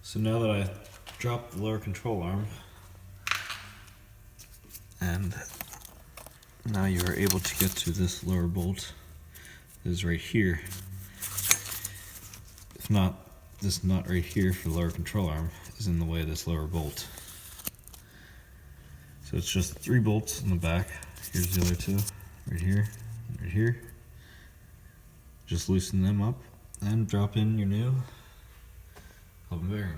So now that I dropped the lower control arm, and now you are able to get to this lower bolt, it is right here. If not, this nut right here for the lower control arm is in the way of this lower bolt. So it's just 3 bolts in the back. Here's the other 2, right here, right here. Just loosen them up and drop in your new hub and bearing.